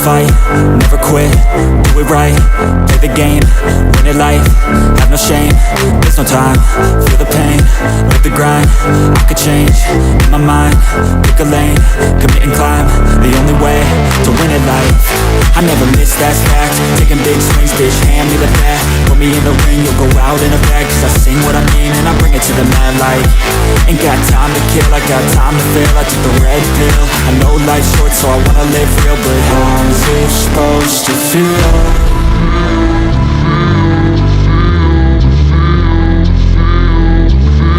fight, never quit, do it right, play the game, win it life, have no shame, there's no time, feel the pain, live the grind, I could change, in my mind, pick a lane, commit and climb, the only way to win it life, I never miss, that's fact, taking big swings, bitch, hand me the bat, put me in the ring, you'll go out in a bag, cause I sing what I mean and I bring it to the mad light, ain't got time to kill, I got time to feel, I took the red pill, I know life's short so I wanna live real, but how's it supposed to feel?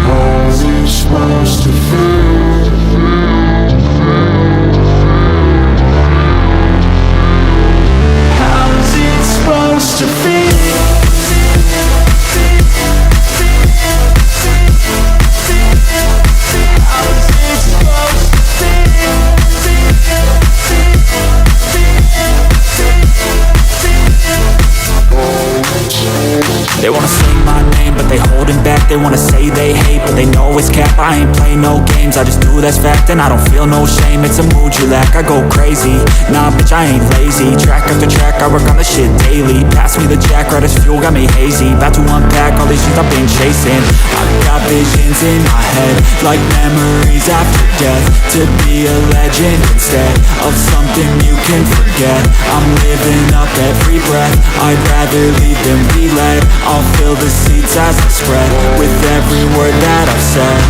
How's it supposed to feel? How's it supposed to feel? They wanna say my name, but they holding back. They wanna say they hate, but they know it's cap. I ain't play no games, I just do that's fact. And I don't feel no shame, it's a mood you lack. I go crazy, nah bitch I ain't lazy. Track after track, I work on the shit daily. Pass me the jack, right as fuel, got me hazy. About to unpack all these shit I've been chasing. I've got visions in my head, like memories after death. To be a legend instead of something you can forget. I'm living up every breath, I'd rather lead than be led. I'll fill the seats as I spread with every word that I've said.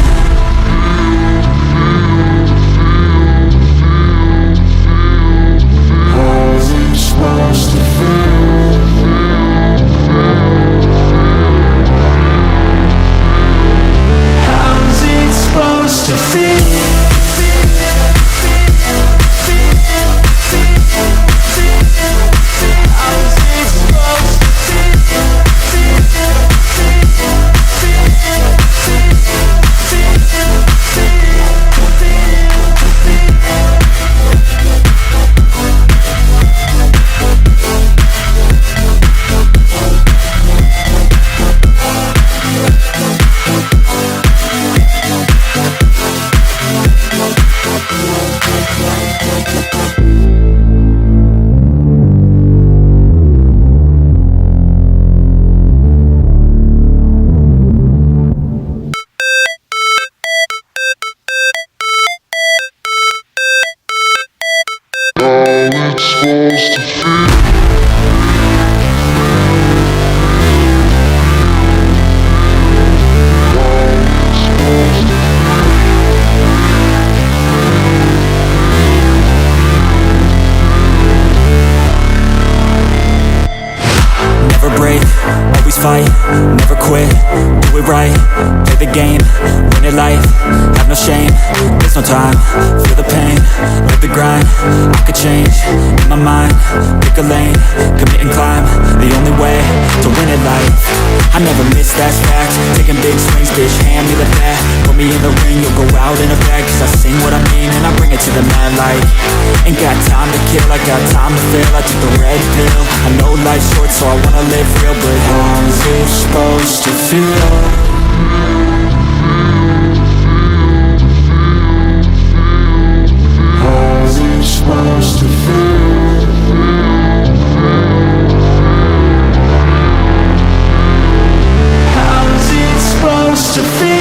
How's it supposed to feel? How's it supposed to feel? Fight, never quit, do it right, play the game, win it life, have no shame, there's no time, feel the pain, live the grind, I could change, in my mind, pick a lane, commit and climb, the only way to win it life, I never miss, that's fact, taking big swings, bitch, hand me the bat, put me in the ring, you'll go out in a bag, cause I sing what I mean and I bring it to the mad light, ain't got time to kill, I got time to feel, I took the red pill, I know life's short so I wanna live real, but how's it supposed to feel? How's it supposed to feel? How's it supposed to feel?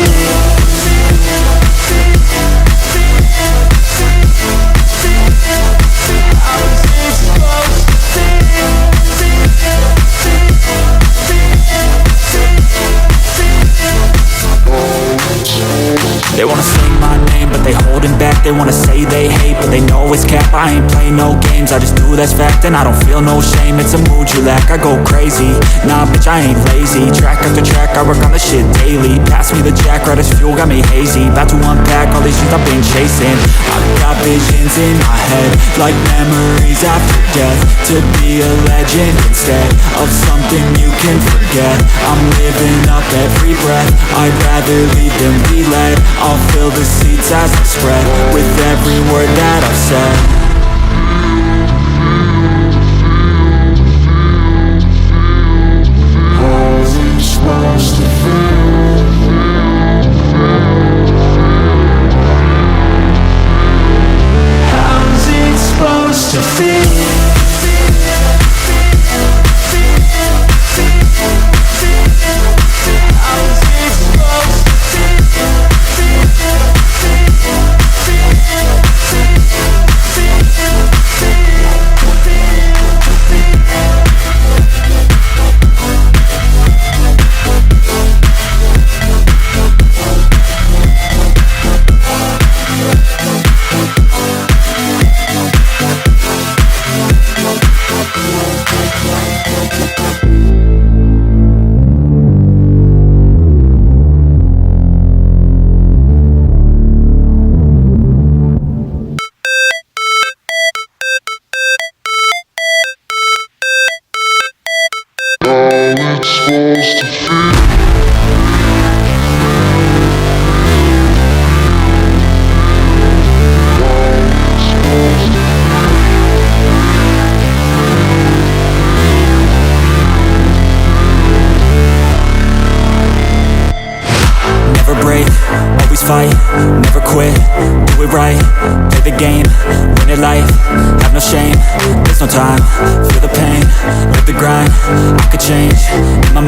They wanna say my name, but they holding back. They wanna say they hate, but they know it's cap. I ain't play no games, I just do that's fact. And I don't feel no shame, it's a mood you lack. I go crazy, nah bitch I ain't lazy. Track after track, I work on the shit daily. Pass me the jack, right as fuel, got me hazy. About to unpack all these shit I've been chasing. I've got visions in my head, like memories after death. To be a legend instead of something you can forget. I'm living up every breath, I'd rather lead than be led. I'll fill the seats as I spread with every word that I've said. How's it supposed to feel? How's it supposed to feel? never break, always fight, never quit, do it right, play the game, win it life, have no shame, there's no time, feel the pain, live the grind, I could change, in my mind